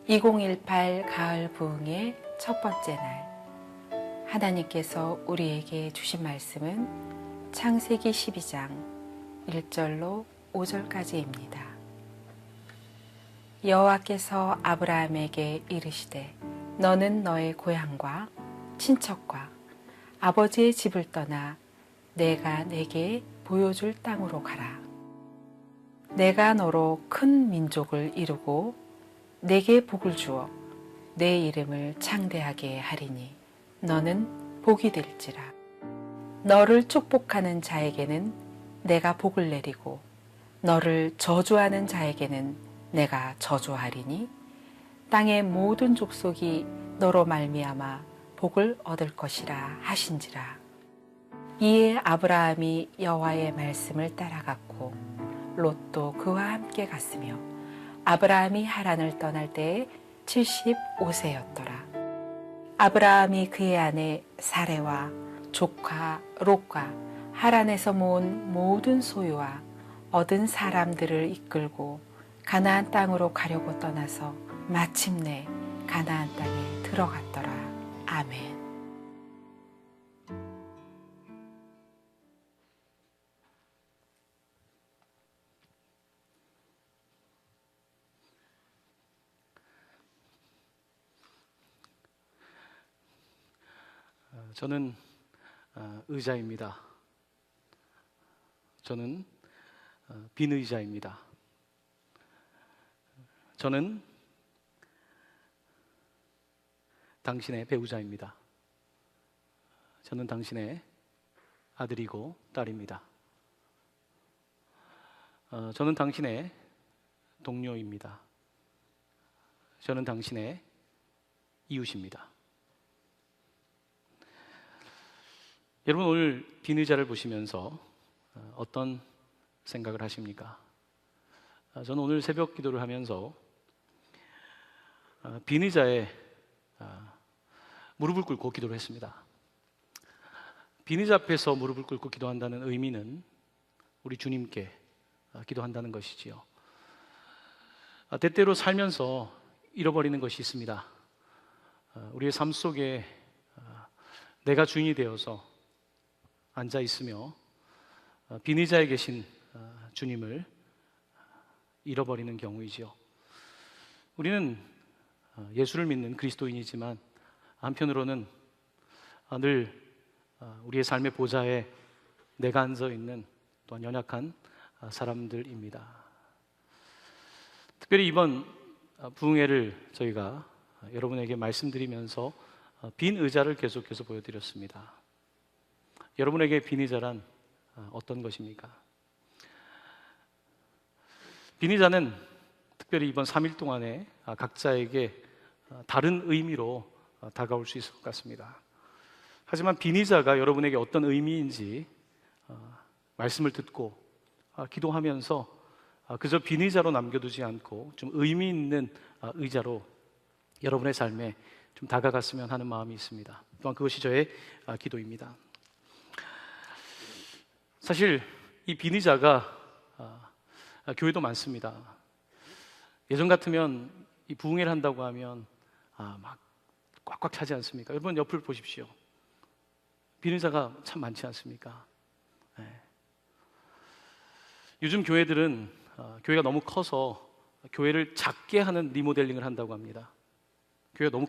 2018 가을 부흥의 첫 번째 날, 하나님께서 우리에게 주신 말씀은 창세기 12장 1절로 5절까지입니다. 여호와께서 아브라함에게 이르시되 너는 너의 고향과 친척과 아버지의 집을 떠나 내가 내게 보여줄 땅으로 가라. 내가 너로 큰 민족을 이루고 내게 복을 주어 내 이름을 창대하게 하리니 너는 복이 될지라. 너를 축복하는 자에게는 내가 복을 내리고 너를 저주하는 자에게는 내가 저주하리니 땅의 모든 족속이 너로 말미암아 복을 얻을 것이라 하신지라. 이에 아브라함이 여호와의 말씀을 따라갔고 롯도 그와 함께 갔으며 아브라함이 하란을 떠날 때에 75세였더라. 아브라함이 그의 아내 사레와 조카 롯과 하란에서 모은 모든 소유와 얻은 사람들을 이끌고 가나안 땅으로 가려고 떠나서 마침내 가나안 땅에 들어갔더라. 아멘. 저는 의자입니다. 저는 빈 의자입니다. 저는 당신의 배우자입니다. 저는 당신의 아들이고 딸입니다. 저는 당신의 동료입니다. 저는 당신의 이웃입니다. 여러분, 오늘 빈 의자를 보시면서 어떤 생각을 하십니까? 저는 오늘 새벽 기도를 하면서 빈 의자에 무릎을 꿇고 기도를 했습니다. 빈 의자 앞에서 무릎을 꿇고 기도한다는 의미는 우리 주님께 기도한다는 것이지요. 때때로 살면서 잃어버리는 것이 있습니다. 우리의 삶 속에 내가 주인이 되어서 앉아 있으며 빈 의자에 계신 주님을 잃어버리는 경우이지요. 우리는 예수를 믿는 그리스도인이지만 한편으로는 늘 우리의 삶의 보좌에 내가 앉아 있는 또한 연약한 사람들입니다. 특별히 이번 부흥회를 저희가 여러분에게 말씀드리면서 빈 의자를 계속해서 보여드렸습니다. 여러분에게 빈 의자란 어떤 것입니까? 빈 의자는 특별히 이번 3일 동안에 각자에게 다른 의미로 다가올 수 있을 것 같습니다. 하지만 빈 의자가 여러분에게 어떤 의미인지 말씀을 듣고 기도하면서 그저 빈 의자로 남겨두지 않고 좀 의미 있는 의자로 여러분의 삶에 좀 다가갔으면 하는 마음이 있습니다. 또한 그것이 저의 기도입니다. 사실 이 빈 의자가 교회도 많습니다. 예전 같으면 이 부흥회를 한다고 하면 막 꽉꽉 차지 않습니까? 여러분 옆을 보십시오. 빈 의자가 참 많지 않습니까? 네. 요즘 교회들은 교회가 너무 커서 교회를 작게 하는 리모델링을 한다고 합니다. 교회가 너무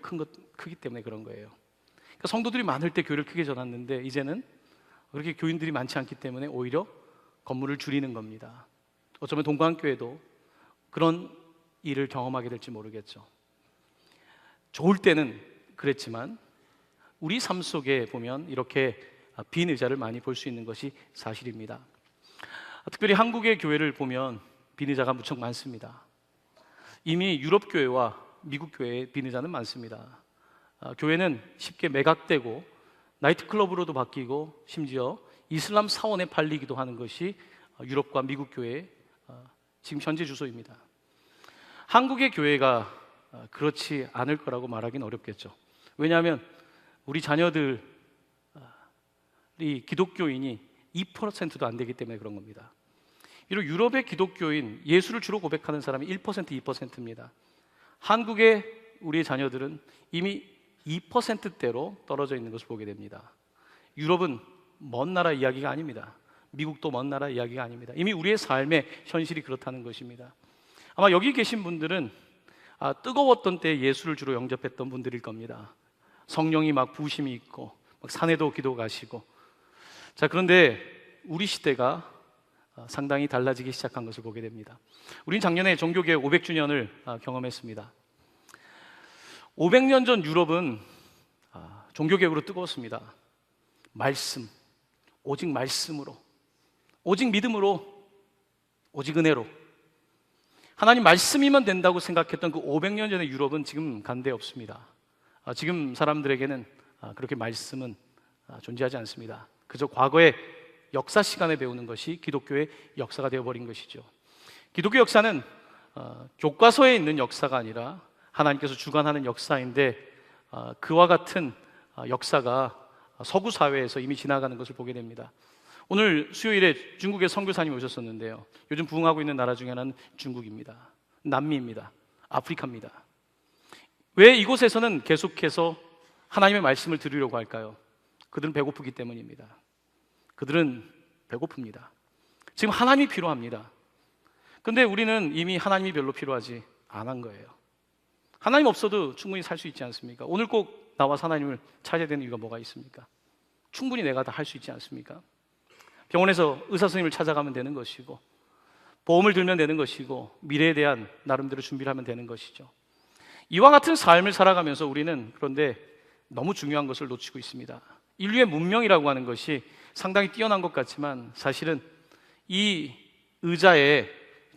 크기 때문에 그런 거예요. 그러니까 성도들이 많을 때 교회를 크게 전놨는데 이제는 그렇게 교인들이 많지 않기 때문에 오히려 건물을 줄이는 겁니다. 어쩌면 동광교회도 그런 일을 경험하게 될지 모르겠죠. 좋을 때는 그랬지만 우리 삶 속에 보면 이렇게 빈 의자를 많이 볼 수 있는 것이 사실입니다. 특별히 한국의 교회를 보면 빈 의자가 무척 많습니다. 이미 유럽 교회와 미국 교회에 빈 의자는 많습니다. 교회는 쉽게 매각되고 나이트클럽으로도 바뀌고 심지어 이슬람 사원에 팔리기도 하는 것이 유럽과 미국 교회의 지금 현재 주소입니다. 한국의 교회가 그렇지 않을 거라고 말하기는 어렵겠죠. 왜냐하면 우리 자녀들이 기독교인이 2%도 안 되기 때문에 그런 겁니다. 이런 유럽의 기독교인, 예수를 주로 고백하는 사람이 1%, 2%입니다. 한국의 우리의 자녀들은 이미 2%대로 떨어져 있는 것을 보게 됩니다. 유럽은 먼 나라 이야기가 아닙니다. 미국도 먼 나라 이야기가 아닙니다. 이미 우리의 삶의 현실이 그렇다는 것입니다. 아마 여기 계신 분들은 뜨거웠던 때 예수를 주로 영접했던 분들일 겁니다. 성령이 막 부심이 있고 막 산에도 기도 가시고. 자, 그런데 우리 시대가 상당히 달라지기 시작한 것을 보게 됩니다. 우린 작년에 종교개혁 500주년을 경험했습니다. 500년 전 유럽은 종교개혁으로 뜨거웠습니다. 말씀, 오직 말씀으로, 오직 믿음으로, 오직 은혜로 하나님 말씀이면 된다고 생각했던 그 500년 전의 유럽은 지금 간데 없습니다. 지금 사람들에게는 그렇게 말씀은 존재하지 않습니다. 그저 과거의 역사 시간에 배우는 것이 기독교의 역사가 되어버린 것이죠. 기독교 역사는 교과서에 있는 역사가 아니라 하나님께서 주관하는 역사인데 그와 같은 역사가 서구 사회에서 이미 지나가는 것을 보게 됩니다. 오늘 수요일에 중국의 선교사님이 오셨었는데요. 요즘 부흥하고 있는 나라 중에 하나는 중국입니다. 남미입니다. 아프리카입니다. 왜 이곳에서는 계속해서 하나님의 말씀을 들으려고 할까요? 그들은 배고프기 때문입니다. 그들은 배고픕니다. 지금 하나님이 필요합니다. 근데 우리는 이미 하나님이 별로 필요하지 않은 거예요. 하나님 없어도 충분히 살 수 있지 않습니까? 오늘 꼭 나와서 하나님을 찾아야 되는 이유가 뭐가 있습니까? 충분히 내가 다 할 수 있지 않습니까? 병원에서 의사 선생님을 찾아가면 되는 것이고, 보험을 들면 되는 것이고, 미래에 대한 나름대로 준비를 하면 되는 것이죠. 이와 같은 삶을 살아가면서 우리는 그런데 너무 중요한 것을 놓치고 있습니다. 인류의 문명이라고 하는 것이 상당히 뛰어난 것 같지만 사실은 이 의자에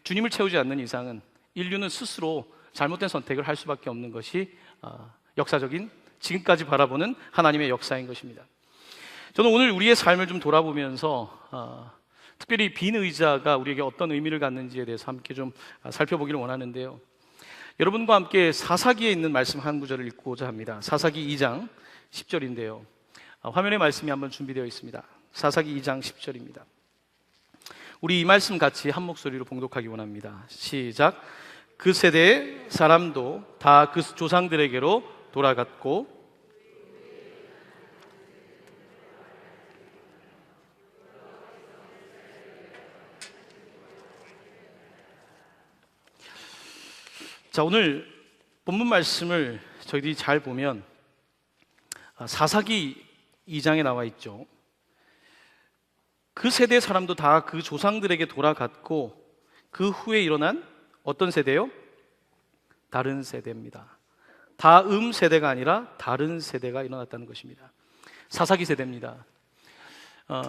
주님을 채우지 않는 이상은 인류는 스스로 잘못된 선택을 할 수밖에 없는 것이 역사적인 지금까지 바라보는 하나님의 역사인 것입니다. 저는 오늘 우리의 삶을 좀 돌아보면서 특별히 빈 의자가 우리에게 어떤 의미를 갖는지에 대해서 함께 좀 살펴보기를 원하는데요. 여러분과 함께 사사기에 있는 말씀 한 구절을 읽고자 합니다. 사사기 2장 10절인데요. 화면에 말씀이 한번 준비되어 있습니다. 사사기 2장 10절입니다. 우리 이 말씀 같이 한 목소리로 봉독하기 원합니다. 시작. 그 세대의 사람도 다 그 조상들에게로 돌아갔고 자, 오늘 본문 말씀을 저희들이 잘 보면 사사기 2장에 나와 있죠. 그 세대의 사람도 다 그 조상들에게 돌아갔고 그 후에 일어난 어떤 세대요? 다른 세대입니다. 다음 세대가 아니라 다른 세대가 일어났다는 것입니다. 사사기 세대입니다.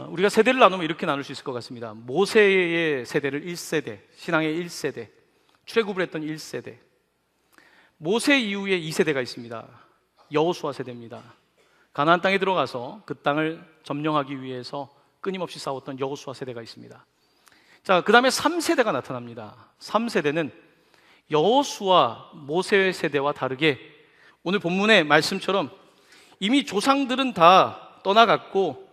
우리가 세대를 나누면 이렇게 나눌 수 있을 것 같습니다. 모세의 세대를 1세대, 신앙의 1세대, 출애굽을 했던 1세대. 모세 이후에 2세대가 있습니다. 여호수아 세대입니다. 가나안 땅에 들어가서 그 땅을 점령하기 위해서 끊임없이 싸웠던 여호수아 세대가 있습니다. 자, 그 다음에 3세대가 나타납니다. 3세대는 여호수아 모세의 세대와 다르게 오늘 본문의 말씀처럼 이미 조상들은 다 떠나갔고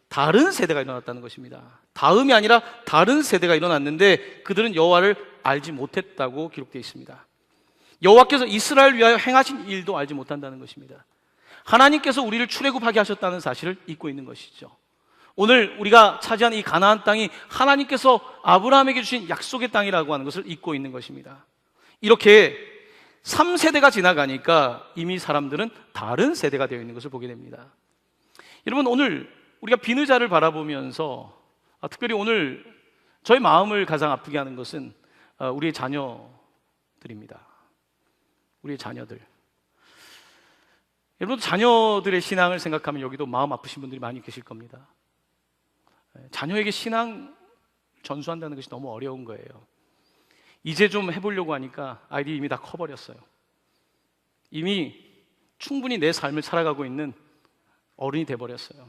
다른 세대가 일어났다는 것입니다. 다음이 아니라 다른 세대가 일어났는데 그들은 여호와를 알지 못했다고 기록되어 있습니다. 여호와께서 이스라엘을 위하여 행하신 일도 알지 못한다는 것입니다. 하나님께서 우리를 출애굽하게 하셨다는 사실을 잊고 있는 것이죠. 오늘 우리가 차지한 이 가나안 땅이 하나님께서 아브라함에게 주신 약속의 땅이라고 하는 것을 잊고 있는 것입니다. 이렇게 3세대가 지나가니까 이미 사람들은 다른 세대가 되어 있는 것을 보게 됩니다. 여러분, 오늘 우리가 빈 의자를 바라보면서 특별히 오늘 저희 마음을 가장 아프게 하는 것은 우리의 자녀들입니다. 우리의 자녀들. 여러분, 자녀들의 신앙을 생각하면 여기도 마음 아프신 분들이 많이 계실 겁니다. 자녀에게 신앙 전수한다는 것이 너무 어려운 거예요. 이제 좀 해보려고 하니까 아이들이 이미 다 커버렸어요. 이미 충분히 내 삶을 살아가고 있는 어른이 돼버렸어요.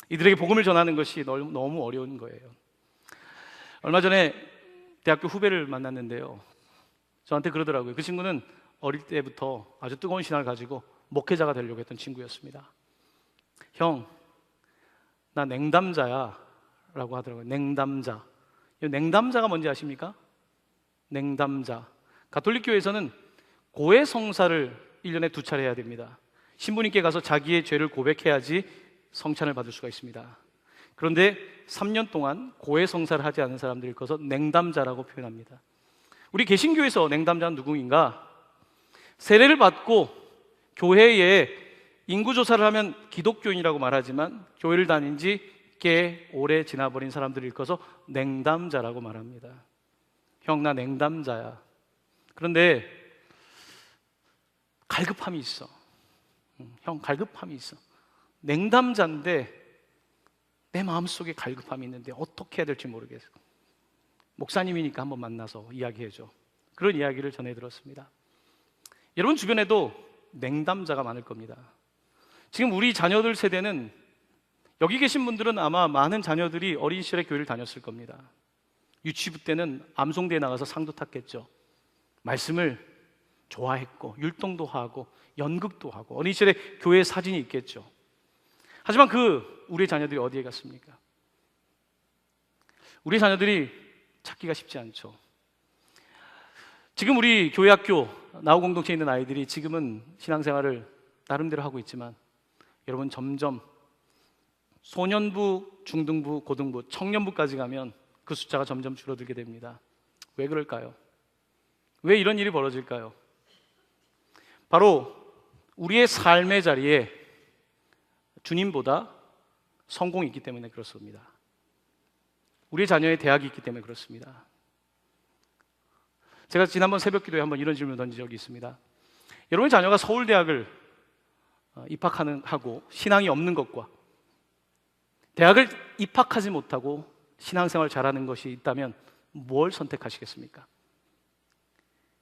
이들에게 복음을 전하는 것이 너무 어려운 거예요. 얼마 전에 대학교 후배를 만났는데요. 저한테 그러더라고요. 그 친구는 어릴 때부터 아주 뜨거운 신앙을 가지고 목회자가 되려고 했던 친구였습니다. 형, 나 냉담자야 라고 하더라고요. 냉담자. 냉담자가 뭔지 아십니까? 냉담자. 가톨릭 교회에서는 고해 성사를 1년에 2차례 해야 됩니다. 신부님께 가서 자기의 죄를 고백해야지 성찬을 받을 수가 있습니다. 그런데 3년 동안 고해 성사를 하지 않은 사람들을 일컬어서 냉담자라고 표현합니다. 우리 개신교에서 냉담자는 누구인가? 세례를 받고 교회에 인구조사를 하면 기독교인이라고 말하지만 교회를 다닌 지 꽤 오래 지나버린 사람들을 일컬어서 냉담자라고 말합니다. 형, 나 냉담자야. 그런데 갈급함이 있어. 형, 갈급함이 있어. 냉담자인데 내 마음속에 갈급함이 있는데 어떻게 해야 될지 모르겠어. 목사님이니까 한번 만나서 이야기해줘. 그런 이야기를 전해 들었습니다. 여러분 주변에도 냉담자가 많을 겁니다. 지금 우리 자녀들 세대는, 여기 계신 분들은 아마 많은 자녀들이 어린 시절에 교회를 다녔을 겁니다. 유치부 때는 암송대에 나가서 상도 탔겠죠. 말씀을 좋아했고 율동도 하고 연극도 하고 어린 시절에 교회 사진이 있겠죠. 하지만 우리의 자녀들이 어디에 갔습니까? 우리 자녀들이 찾기가 쉽지 않죠. 지금 우리 교회 학교 나우 공동체에 있는 아이들이 지금은 신앙생활을 나름대로 하고 있지만 여러분 점점 소년부, 중등부, 고등부, 청년부까지 가면 그 숫자가 점점 줄어들게 됩니다. 왜 그럴까요? 왜 이런 일이 벌어질까요? 바로 우리의 삶의 자리에 주님보다 성공이 있기 때문에 그렇습니다. 우리의 자녀의 대학이 있기 때문에 그렇습니다. 제가 지난번 새벽기도에 한번 이런 질문을 던진 적이 있습니다. 여러분의 자녀가 서울대학을 입학하고 신앙이 없는 것과 대학을 입학하지 못하고 신앙생활 잘하는 것이 있다면 뭘 선택하시겠습니까?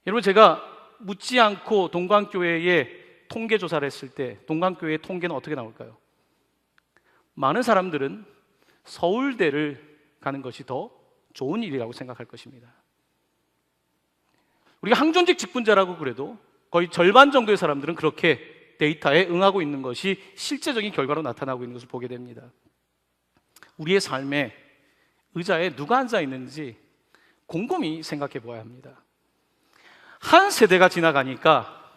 여러분, 제가 묻지 않고 동광교회에 통계조사를 했을 때 동광교회의 통계는 어떻게 나올까요? 많은 사람들은 서울대를 가는 것이 더 좋은 일이라고 생각할 것입니다. 우리가 항존직 직분자라고 그래도 거의 절반 정도의 사람들은 그렇게 데이터에 응하고 있는 것이 실제적인 결과로 나타나고 있는 것을 보게 됩니다. 우리의 삶에 의자에 누가 앉아 있는지 곰곰이 생각해 보아야 합니다. 한 세대가 지나가니까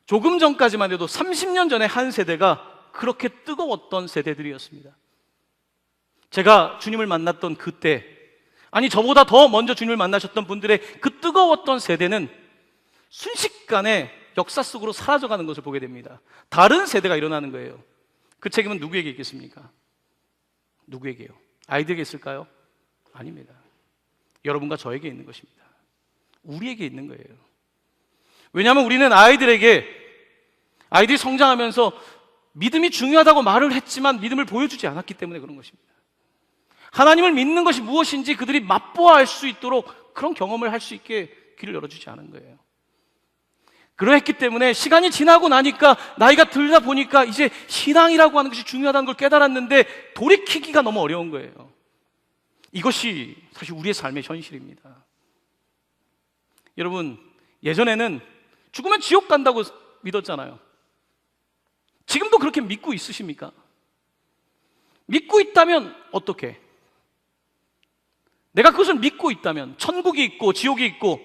조금 전까지만 해도 30년 전에 한 세대가 그렇게 뜨거웠던 세대들이었습니다. 제가 주님을 만났던 그때, 아니 저보다 더 먼저 주님을 만나셨던 분들의 그 뜨거웠던 세대는 순식간에 역사 속으로 사라져가는 것을 보게 됩니다. 다른 세대가 일어나는 거예요. 그 책임은 누구에게 있겠습니까? 누구에게요? 아이들에게 있을까요? 아닙니다. 여러분과 저에게 있는 것입니다. 우리에게 있는 거예요. 왜냐하면 우리는 아이들이 성장하면서 믿음이 중요하다고 말을 했지만 믿음을 보여주지 않았기 때문에 그런 것입니다. 하나님을 믿는 것이 무엇인지 그들이 맛보아할 수 있도록 그런 경험을 할 수 있게 길을 열어주지 않은 거예요. 그러했기 때문에 시간이 지나고 나니까, 나이가 들다 보니까 이제 신앙이라고 하는 것이 중요하다는 걸 깨달았는데 돌이키기가 너무 어려운 거예요. 이것이 사실 우리의 삶의 현실입니다. 여러분, 예전에는 죽으면 지옥 간다고 믿었잖아요. 지금도 그렇게 믿고 있으십니까? 믿고 있다면 어떻게? 내가 그것을 믿고 있다면, 천국이 있고 지옥이 있고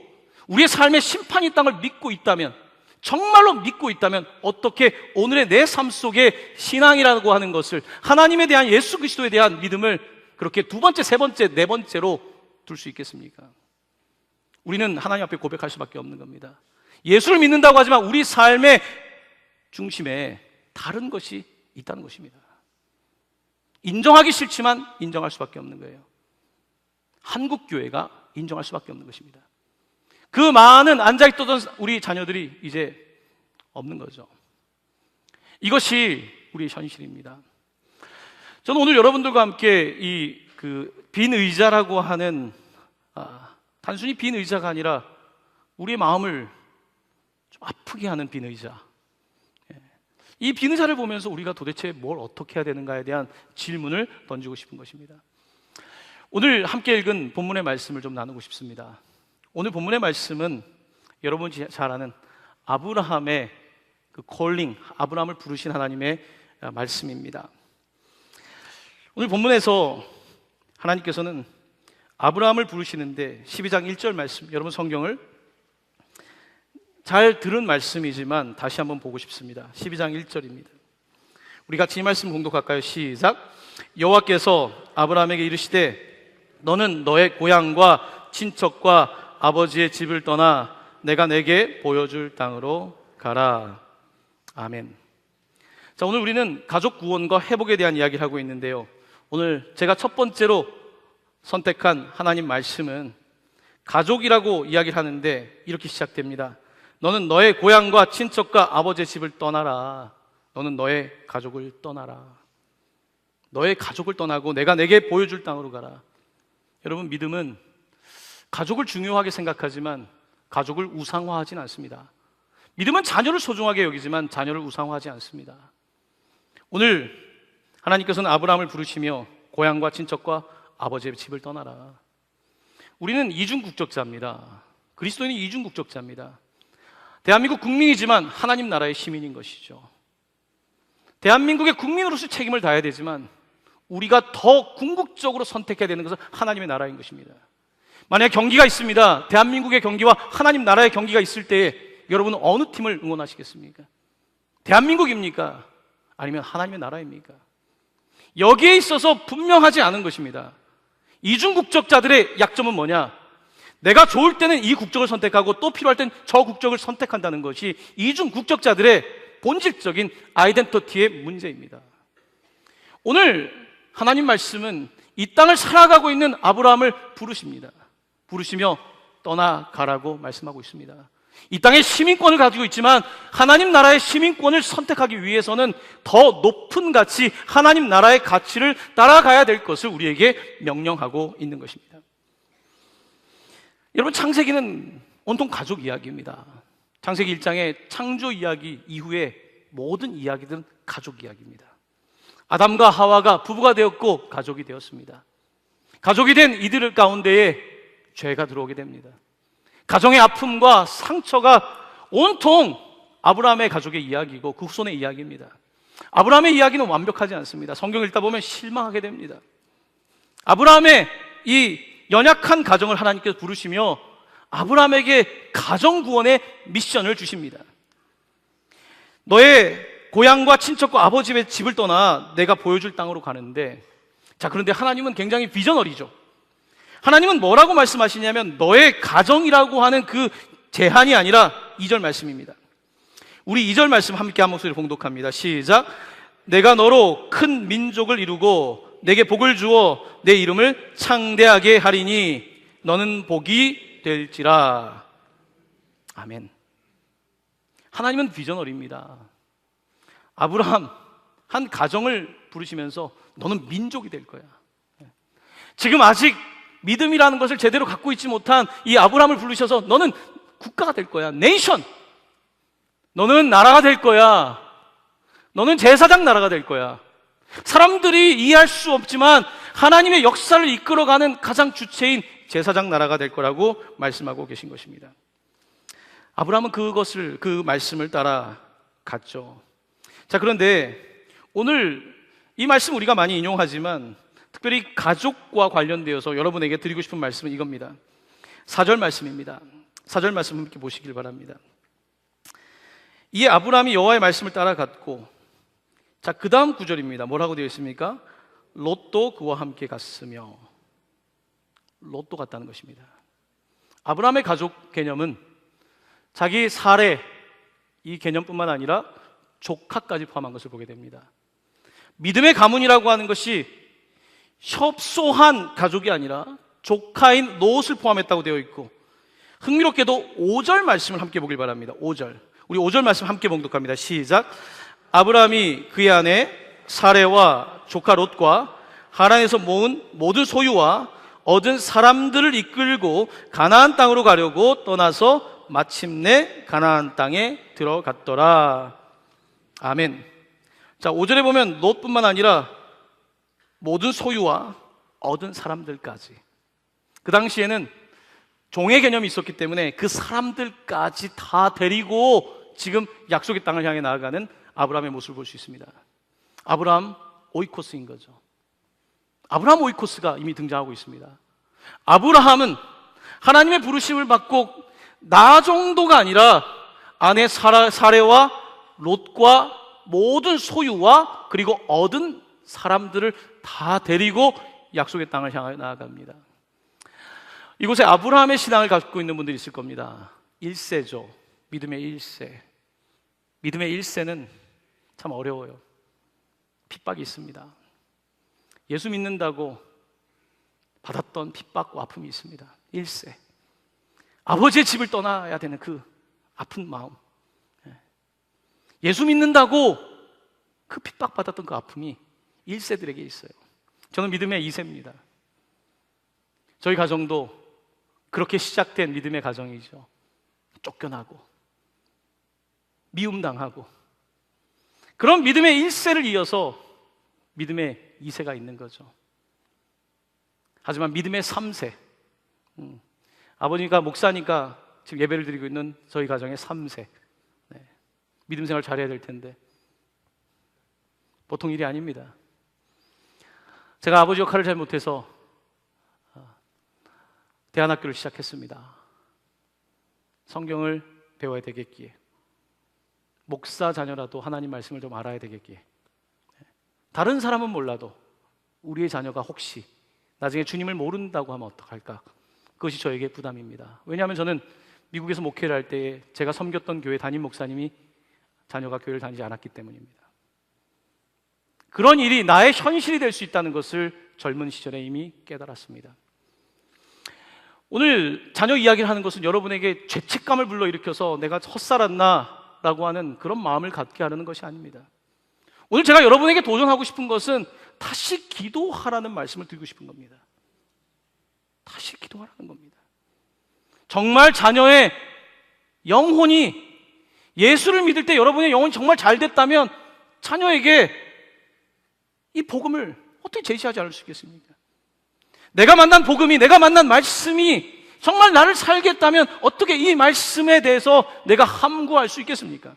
우리의 삶의 심판이 있다는 걸 믿고 있다면, 정말로 믿고 있다면 어떻게 오늘의 내 삶 속에 신앙이라고 하는 것을, 하나님에 대한, 예수 그리스도에 대한 믿음을 그렇게 두 번째, 세 번째, 네 번째로 둘 수 있겠습니까? 우리는 하나님 앞에 고백할 수밖에 없는 겁니다. 예수를 믿는다고 하지만 우리 삶의 중심에 다른 것이 있다는 것입니다. 인정하기 싫지만 인정할 수밖에 없는 거예요. 한국교회가 인정할 수밖에 없는 것입니다. 그 많은 앉아있던 우리 자녀들이 이제 없는 거죠. 이것이 우리의 현실입니다. 저는 오늘 여러분들과 함께 빈 의자라고 하는, 단순히 빈 의자가 아니라 우리의 마음을 좀 아프게 하는 빈 의자, 이 빈 의자를 보면서 우리가 도대체 뭘 어떻게 해야 되는가에 대한 질문을 던지고 싶은 것입니다. 오늘 함께 읽은 본문의 말씀을 좀 나누고 싶습니다. 오늘 본문의 말씀은 여러분이 잘 아는 아브라함의 그 콜링, 아브라함을 부르신 하나님의 말씀입니다. 오늘 본문에서 하나님께서는 아브라함을 부르시는데 12장 1절 말씀, 여러분 성경을 잘 들은 말씀이지만 다시 한번 보고 싶습니다. 12장 1절입니다. 우리 같이 이 말씀 공독할까요? 시작. 여호와께서 아브라함에게 이르시되 너는 너의 고향과 친척과 아버지의 집을 떠나 내가 내게 보여줄 땅으로 가라. 아멘. 자, 오늘 우리는 가족 구원과 회복에 대한 이야기를 하고 있는데요. 오늘 제가 첫 번째로 선택한 하나님 말씀은 가족이라고 이야기를 하는데 이렇게 시작됩니다. 너는 너의 고향과 친척과 아버지의 집을 떠나라. 너는 너의 가족을 떠나라. 너의 가족을 떠나고 내가 내게 보여줄 땅으로 가라. 여러분, 믿음은 가족을 중요하게 생각하지만 가족을 우상화하진 않습니다. 믿음은 자녀를 소중하게 여기지만 자녀를 우상화하지 않습니다. 오늘 하나님께서는 아브라함을 부르시며 고향과 친척과 아버지의 집을 떠나라. 우리는 이중국적자입니다. 그리스도인은 이중국적자입니다. 대한민국 국민이지만 하나님 나라의 시민인 것이죠. 대한민국의 국민으로서 책임을 다해야 되지만 우리가 더 궁극적으로 선택해야 되는 것은 하나님의 나라인 것입니다. 만약 경기가 있습니다. 대한민국의 경기와 하나님 나라의 경기가 있을 때에 여러분은 어느 팀을 응원하시겠습니까? 대한민국입니까? 아니면 하나님의 나라입니까? 여기에 있어서 분명하지 않은 것입니다. 이중국적자들의 약점은 뭐냐? 내가 좋을 때는 이 국적을 선택하고 또 필요할 땐 저 국적을 선택한다는 것이 이중국적자들의 본질적인 아이덴티티의 문제입니다. 오늘 하나님 말씀은 이 땅을 살아가고 있는 아브라함을 부르십니다. 부르시며 떠나가라고 말씀하고 있습니다. 이 땅의 시민권을 가지고 있지만 하나님 나라의 시민권을 선택하기 위해서는 더 높은 가치, 하나님 나라의 가치를 따라가야 될 것을 우리에게 명령하고 있는 것입니다. 여러분, 창세기는 온통 가족 이야기입니다. 창세기 1장의 창조 이야기 이후에 모든 이야기들은 가족 이야기입니다. 아담과 하와가 부부가 되었고 가족이 되었습니다. 가족이 된 이들 가운데에 죄가 들어오게 됩니다. 가정의 아픔과 상처가 온통 아브라함의 가족의 이야기고 그 후손의 이야기입니다. 아브라함의 이야기는 완벽하지 않습니다. 성경을 읽다 보면 실망하게 됩니다. 아브라함의 이 연약한 가정을 하나님께서 부르시며 아브라함에게 가정 구원의 미션을 주십니다. 너의 고향과 친척과 아버지의 집을 떠나 내가 보여줄 땅으로 가는데, 자, 그런데 하나님은 굉장히 비전어리죠. 하나님은 뭐라고 말씀하시냐면 너의 가정이라고 하는 그 제한이 아니라 2절 말씀입니다. 우리 2절 말씀 함께 한 목소리로 봉독합니다. 시작. 내가 너로 큰 민족을 이루고 내게 복을 주어 내 이름을 창대하게 하리니 너는 복이 될지라. 아멘. 하나님은 비전어리입니다. 아브라함 한 가정을 부르시면서 너는 민족이 될 거야. 지금 아직 믿음이라는 것을 제대로 갖고 있지 못한 이 아브라함을 부르셔서 너는 국가가 될 거야. 네이션. 너는 나라가 될 거야. 너는 제사장 나라가 될 거야. 사람들이 이해할 수 없지만 하나님의 역사를 이끌어가는 가장 주체인 제사장 나라가 될 거라고 말씀하고 계신 것입니다. 아브라함은 그 말씀을 따라갔죠. 자, 그런데 오늘 이 말씀 우리가 많이 인용하지만 특별히 가족과 관련되어서 여러분에게 드리고 싶은 말씀은 이겁니다. 4절 말씀입니다. 4절 말씀 함께 보시길 바랍니다. 이에 아브라함이 여호와의 말씀을 따라갔고, 자, 그 다음 구절입니다. 뭐라고 되어 있습니까? 롯도 그와 함께 갔으며. 롯도 갔다는 것입니다. 아브라함의 가족 개념은 자기 사례, 이 개념뿐만 아니라 조카까지 포함한 것을 보게 됩니다. 믿음의 가문이라고 하는 것이 협소한 가족이 아니라 조카인 롯을 포함했다고 되어 있고, 흥미롭게도 5절 말씀을 함께 보길 바랍니다. 5절. 우리 5절 말씀 함께 봉독합니다. 시작. 아브라함이 그의 아내 사레와 조카 롯과 하란에서 모은 모든 소유와 얻은 사람들을 이끌고 가나안 땅으로 가려고 떠나서 마침내 가나안 땅에 들어갔더라. 아멘. 자, 5절에 보면 롯뿐만 아니라 모든 소유와 얻은 사람들까지. 그 당시에는 종의 개념이 있었기 때문에 그 사람들까지 다 데리고 지금 약속의 땅을 향해 나아가는 아브라함의 모습을 볼 수 있습니다. 아브라함 오이코스인 거죠. 아브라함 오이코스가 이미 등장하고 있습니다. 아브라함은 하나님의 부르심을 받고 나 정도가 아니라 아내 사레와 롯과 모든 소유와 그리고 얻은 사람들을 다 데리고 약속의 땅을 향하여 나아갑니다. 이곳에 아브라함의 신앙을 갖고 있는 분들이 있을 겁니다. 1세죠. 믿음의 1세. 믿음의 1세는 참 어려워요. 핍박이 있습니다. 예수 믿는다고 받았던 핍박과 아픔이 있습니다. 1세. 아버지의 집을 떠나야 되는 그 아픈 마음. 예수 믿는다고 그 핍박받았던 그 아픔이 1세들에게 있어요. 저는 믿음의 2세입니다. 저희 가정도 그렇게 시작된 믿음의 가정이죠. 쫓겨나고 미움당하고 그런 믿음의 1세를 이어서 믿음의 2세가 있는 거죠. 하지만 믿음의 3세, 아버지가 목사니까 지금 예배를 드리고 있는 저희 가정의 3세, 믿음 생활 잘해야 될 텐데 보통 일이 아닙니다. 제가 아버지 역할을 잘 못해서 대안학교를 시작했습니다. 성경을 배워야 되겠기에, 목사 자녀라도 하나님 말씀을 좀 알아야 되겠기에, 다른 사람은 몰라도 우리의 자녀가 혹시 나중에 주님을 모른다고 하면 어떡할까? 그것이 저에게 부담입니다. 왜냐하면 저는 미국에서 목회를 할 때 제가 섬겼던 교회 담임 목사님이 자녀가 교회를 다니지 않았기 때문입니다. 그런 일이 나의 현실이 될 수 있다는 것을 젊은 시절에 이미 깨달았습니다. 오늘 자녀 이야기를 하는 것은 여러분에게 죄책감을 불러일으켜서 내가 헛살았나 라고 하는 그런 마음을 갖게 하려는 것이 아닙니다. 오늘 제가 여러분에게 도전하고 싶은 것은 다시 기도하라는 말씀을 드리고 싶은 겁니다. 다시 기도하라는 겁니다. 정말 자녀의 영혼이, 예수를 믿을 때 여러분의 영혼이 정말 잘 됐다면 자녀에게 이 복음을 어떻게 제시하지 않을 수 있겠습니까? 내가 만난 복음이, 내가 만난 말씀이 정말 나를 살게 했다면 어떻게 이 말씀에 대해서 내가 함구할 수 있겠습니까?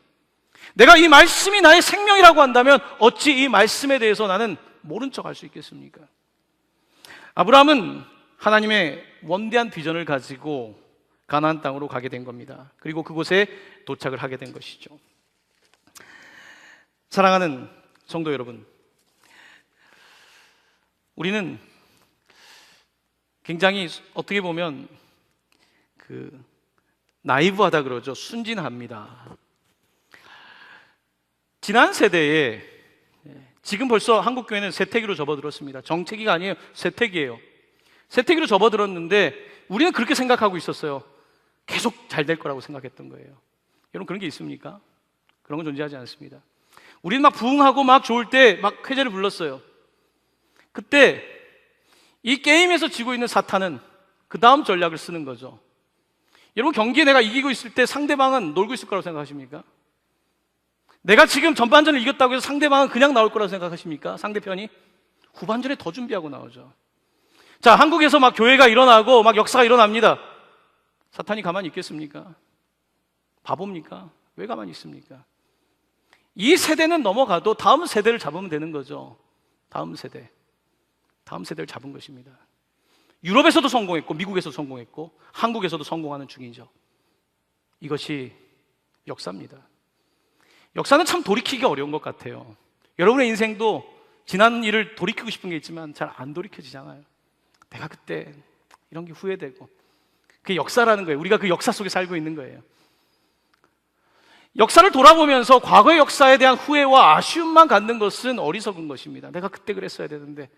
내가 이 말씀이 나의 생명이라고 한다면 어찌 이 말씀에 대해서 나는 모른 척 할 수 있겠습니까? 아브라함은 하나님의 원대한 비전을 가지고 가나안 땅으로 가게 된 겁니다. 그리고 그곳에 도착을 하게 된 것이죠. 사랑하는 성도 여러분, 우리는 굉장히 어떻게 보면 나이브하다 그러죠. 순진합니다. 지난 세대에, 지금 벌써 한국교회는 세태기로 접어들었습니다. 정체기가 아니에요. 세태기예요. 세태기로 접어들었는데 우리는 그렇게 생각하고 있었어요. 계속 잘 될 거라고 생각했던 거예요. 여러분, 그런 게 있습니까? 그런 건 존재하지 않습니다. 우리는 막 부흥하고 막 좋을 때 막 회제를 불렀어요. 그때 이 게임에서 지고 있는 사탄은 그 다음 전략을 쓰는 거죠. 여러분, 경기에 내가 이기고 있을 때 상대방은 놀고 있을 거라고 생각하십니까? 내가 지금 전반전을 이겼다고 해서 상대방은 그냥 나올 거라고 생각하십니까? 상대편이 후반전에 더 준비하고 나오죠. 자, 한국에서 막 교회가 일어나고 막 역사가 일어납니다. 사탄이 가만히 있겠습니까? 바보입니까? 왜 가만히 있습니까? 이 세대는 넘어가도 다음 세대를 잡으면 되는 거죠. 다음 세대를 잡은 것입니다. 유럽에서도 성공했고 미국에서도 성공했고 한국에서도 성공하는 중이죠. 이것이 역사입니다. 역사는 참 돌이키기가 어려운 것 같아요. 여러분의 인생도 지난 일을 돌이키고 싶은 게 있지만 잘 안 돌이켜지잖아요. 내가 그때 이런 게 후회되고, 그게 역사라는 거예요. 우리가 그 역사 속에 살고 있는 거예요. 역사를 돌아보면서 과거의 역사에 대한 후회와 아쉬움만 갖는 것은 어리석은 것입니다. 내가 그때 그랬어야 되는데,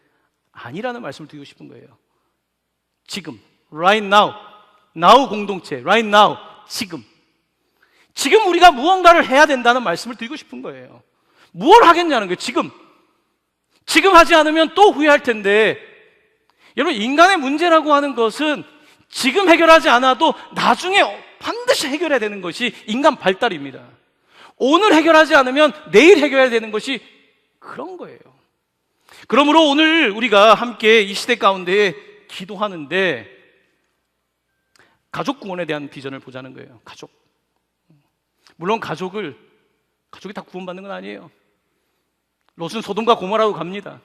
아니라는 말씀을 드리고 싶은 거예요. 지금, right now, now 공동체, right now, 지금 우리가 무언가를 해야 된다는 말씀을 드리고 싶은 거예요. 무엇을 하겠냐는 거예요. 지금 하지 않으면 또 후회할 텐데, 여러분, 인간의 문제라고 하는 것은 지금 해결하지 않아도 나중에 반드시 해결해야 되는 것이 인간 발달입니다. 오늘 해결하지 않으면 내일 해결해야 되는 것이 그런 거예요. 그러므로 오늘 우리가 함께 이 시대 가운데 기도하는데 가족 구원에 대한 비전을 보자는 거예요. 가족. 물론 가족이 다 구원받는 건 아니에요. 롯은 소돔과 고모라로 갑니다.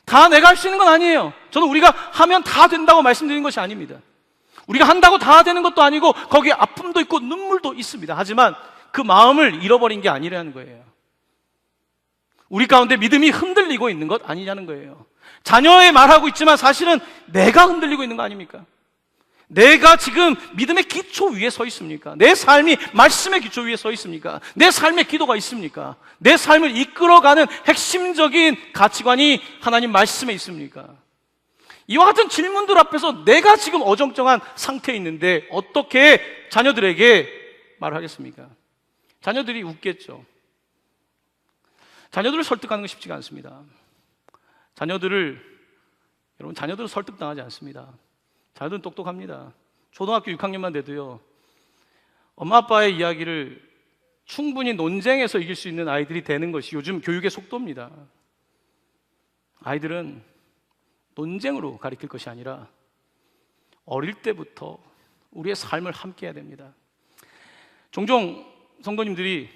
다 내가 할 수 있는 건 아니에요. 저는 우리가 하면 다 된다고 말씀드리는 것이 아닙니다. 우리가 한다고 다 되는 것도 아니고 거기에 아픔도 있고 눈물도 있습니다. 하지만 그 마음을 잃어버린 게 아니라는 거예요. 우리 가운데 믿음이 흔들리고 있는 것 아니냐는 거예요. 자녀의 말하고 있지만 사실은 내가 흔들리고 있는 거 아닙니까? 내가 지금 믿음의 기초 위에 서 있습니까? 내 삶이 말씀의 기초 위에 서 있습니까? 내 삶의 기도가 있습니까? 내 삶을 이끌어가는 핵심적인 가치관이 하나님 말씀에 있습니까? 이와 같은 질문들 앞에서 내가 지금 어정쩡한 상태에 있는데 어떻게 자녀들에게 말하겠습니까? 자녀들이 웃겠죠. 자녀들을 설득하는 건 쉽지가 않습니다. 여러분, 자녀들은 설득당하지 않습니다. 자녀들은 똑똑합니다. 초등학교 6학년만 돼도요, 엄마 아빠의 이야기를 충분히 논쟁에서 이길 수 있는 아이들이 되는 것이 요즘 교육의 속도입니다. 아이들은 논쟁으로 가르칠 것이 아니라 어릴 때부터 우리의 삶을 함께 해야 됩니다. 종종 성도님들이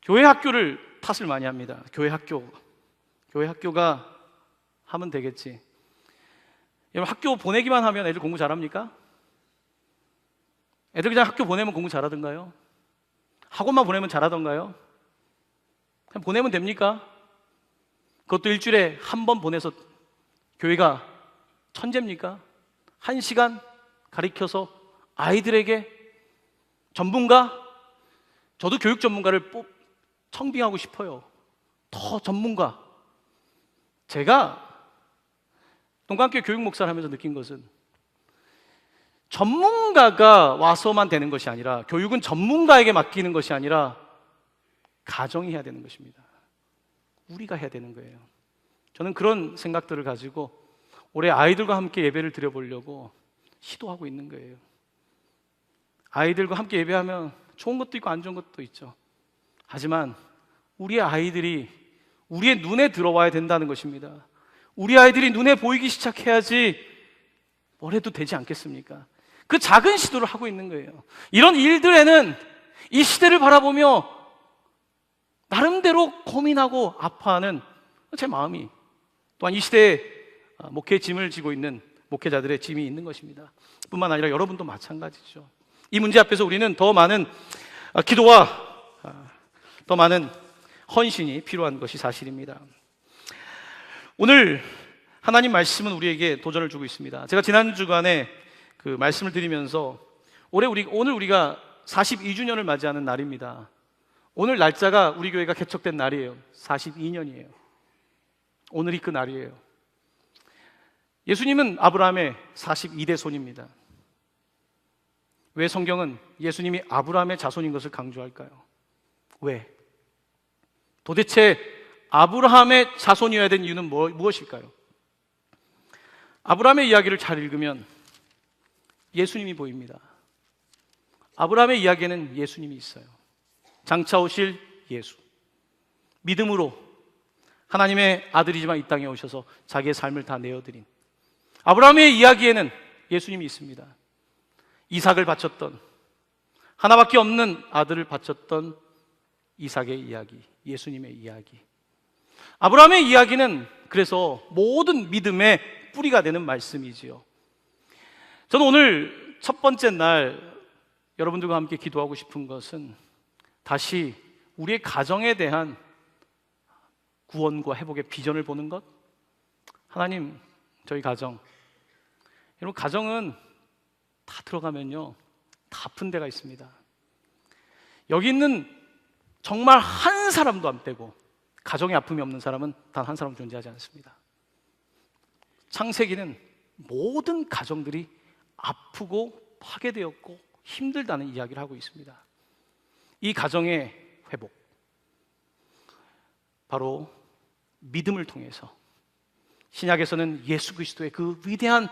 교회 학교를 탓을 많이 합니다. 교회 학교가 하면 되겠지. 여러분, 학교 보내기만 하면 애들 공부 잘합니까? 애들 그냥 학교 보내면 공부 잘하던가요? 학원만 보내면 잘하던가요? 그냥 보내면 됩니까? 그것도 일주일에 한 번 보내서 교회가 천재입니까? 1시간 가르쳐서 아이들에게 전문가? 저도 교육 전문가를 청빙하고 싶어요. 더 전문가. 제가 동관교회 교육 목사를 하면서 느낀 것은 전문가가 와서만 되는 것이 아니라, 교육은 전문가에게 맡기는 것이 아니라 가정이 해야 되는 것입니다. 우리가 해야 되는 거예요. 저는 그런 생각들을 가지고 올해 아이들과 함께 예배를 드려보려고 시도하고 있는 거예요. 아이들과 함께 예배하면 좋은 것도 있고 안 좋은 것도 있죠. 하지만 우리 아이들이 우리의 눈에 들어와야 된다는 것입니다. 우리 아이들이 눈에 보이기 시작해야지 뭘 해도 되지 않겠습니까? 그 작은 시도를 하고 있는 거예요. 이런 일들에는 이 시대를 바라보며 나름대로 고민하고 아파하는 제 마음이, 또한 이 시대에 목회의 짐을 지고 있는 목회자들의 짐이 있는 것입니다. 뿐만 아니라 여러분도 마찬가지죠. 이 문제 앞에서 우리는 더 많은 기도와 더 많은 헌신이 필요한 것이 사실입니다. 오늘 하나님 말씀은 우리에게 도전을 주고 있습니다. 제가 지난 주간에 그 말씀을 드리면서 오늘 우리가 42주년을 맞이하는 날입니다. 오늘 날짜가 우리 교회가 개척된 날이에요. 42년이에요. 오늘이 그 날이에요. 예수님은 아브라함의 42대 손입니다. 왜 성경은 예수님이 아브라함의 자손인 것을 강조할까요? 왜? 도대체 아브라함의 자손이어야 된 이유는 무엇일까요? 아브라함의 이야기를 잘 읽으면 예수님이 보입니다. 아브라함의 이야기에는 예수님이 있어요. 장차 오실 예수. 믿음으로 하나님의 아들이지만 이 땅에 오셔서 자기의 삶을 다 내어드린 아브라함의 이야기에는 예수님이 있습니다. 이삭을 바쳤던, 하나밖에 없는 아들을 바쳤던 이삭의 이야기, 예수님의 이야기. 아브라함의 이야기는 그래서 모든 믿음의 뿌리가 되는 말씀이지요. 저는 오늘 첫 번째 날 여러분들과 함께 기도하고 싶은 것은 다시 우리의 가정에 대한 구원과 회복의 비전을 보는 것. 하나님, 저희 가정, 여러분, 가정은 다 들어가면요 다 아픈 데가 있습니다. 여기 있는 정말 한 사람도 안 빼고 가정에 아픔이 없는 사람은 단 한 사람 존재하지 않습니다. 창세기는 모든 가정들이 아프고 파괴되었고 힘들다는 이야기를 하고 있습니다. 이 가정의 회복, 바로 믿음을 통해서 신약에서는 예수 그리스도의 그 위대한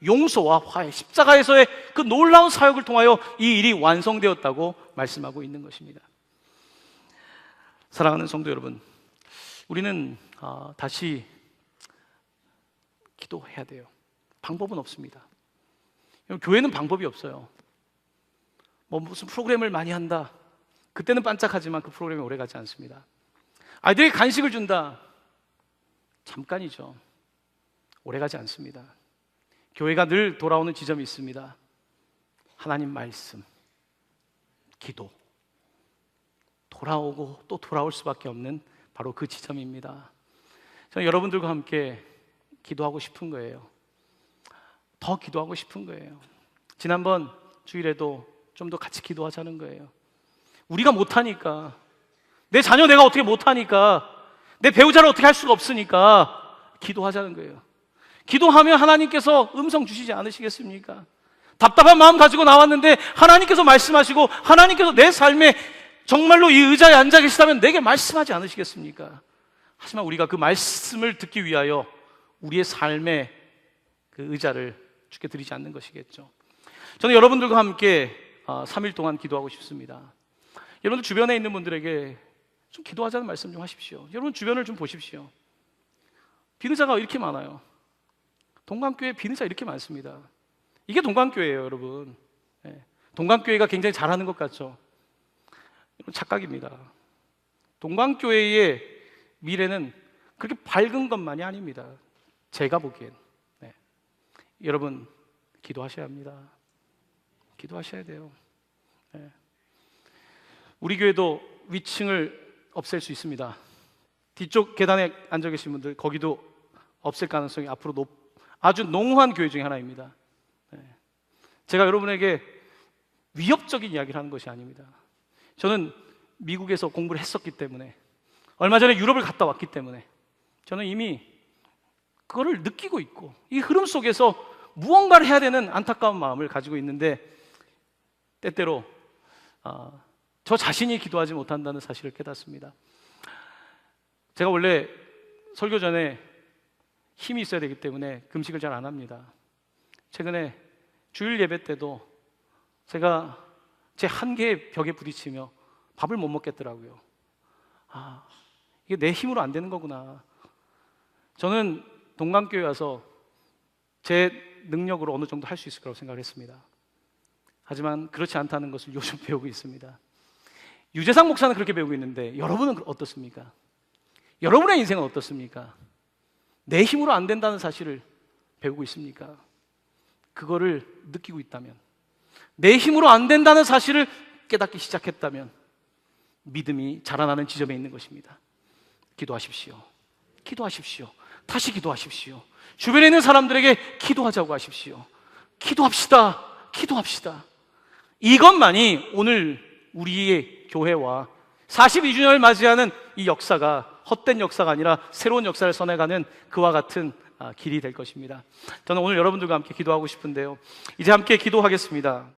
용서와 화해, 십자가에서의 그 놀라운 사역을 통하여 이 일이 완성되었다고 말씀하고 있는 것입니다. 사랑하는 성도 여러분, 우리는 다시 기도해야 돼요. 방법은 없습니다. 교회는 방법이 없어요. 무슨 프로그램을 많이 한다, 그때는 반짝하지만 그 프로그램이 오래가지 않습니다. 아이들에게 간식을 준다, 잠깐이죠. 오래가지 않습니다. 교회가 늘 돌아오는 지점이 있습니다. 하나님 말씀, 기도. 돌아오고 또 돌아올 수밖에 없는 바로 그 지점입니다. 저는 여러분들과 함께 기도하고 싶은 거예요. 더 기도하고 싶은 거예요. 지난번 주일에도 좀 더 같이 기도하자는 거예요. 우리가 못하니까, 내 자녀 내가 어떻게 못하니까, 내 배우자를 어떻게 할 수가 없으니까 기도하자는 거예요. 기도하면 하나님께서 음성 주시지 않으시겠습니까? 답답한 마음 가지고 나왔는데 하나님께서 말씀하시고, 하나님께서 내 삶에 정말로 이 의자에 앉아 계시다면 내게 말씀하지 않으시겠습니까? 하지만 우리가 그 말씀을 듣기 위하여 우리의 삶의 그 의자를 주께 드리지 않는 것이겠죠. 저는 여러분들과 함께 3일 동안 기도하고 싶습니다. 여러분들 주변에 있는 분들에게 좀 기도하자는 말씀 좀 하십시오. 여러분 주변을 좀 보십시오. 빈 의자가 이렇게 많아요. 동강교회 빈 의자 이렇게 많습니다. 이게 동강교회예요, 여러분. 동강교회가 굉장히 잘하는 것 같죠? 착각입니다. 동강교회의 미래는 그렇게 밝은 것만이 아닙니다. 제가 보기엔. 여러분 기도하셔야 합니다. 기도하셔야 돼요. 우리 교회도 위층을 없앨 수 있습니다. 뒤쪽 계단에 앉아 계신 분들, 거기도 없앨 가능성이 앞으로 아주 농후한 교회 중에 하나입니다. 제가 여러분에게 위협적인 이야기를 하는 것이 아닙니다. 저는 미국에서 공부를 했었기 때문에, 얼마 전에 유럽을 갔다 왔기 때문에 저는 이미 그거를 느끼고 있고, 이 흐름 속에서 무언가를 해야 되는 안타까운 마음을 가지고 있는데, 때때로 저 자신이 기도하지 못한다는 사실을 깨닫습니다. 제가 원래 설교 전에 힘이 있어야 되기 때문에 금식을 잘 안 합니다. 최근에 주일 예배 때도 제가 제 한계의 벽에 부딪히며 밥을 못 먹겠더라고요. 이게 내 힘으로 안 되는 거구나. 저는 동강교회 와서 제 능력으로 어느 정도 할 수 있을 거라고 생각을 했습니다. 하지만 그렇지 않다는 것을 요즘 배우고 있습니다. 유재상 목사는 그렇게 배우고 있는데, 여러분은 어떻습니까? 여러분의 인생은 어떻습니까? 내 힘으로 안 된다는 사실을 배우고 있습니까? 그거를 느끼고 있다면, 내 힘으로 안 된다는 사실을 깨닫기 시작했다면 믿음이 자라나는 지점에 있는 것입니다. 기도하십시오. 기도하십시오. 다시 기도하십시오. 주변에 있는 사람들에게 기도하자고 하십시오. 기도합시다. 기도합시다. 이것만이 오늘 우리의 교회와 42주년을 맞이하는 이 역사가 헛된 역사가 아니라 새로운 역사를 써내가는 그와 같은 길이 될 것입니다. 저는 오늘 여러분들과 함께 기도하고 싶은데요, 이제 함께 기도하겠습니다.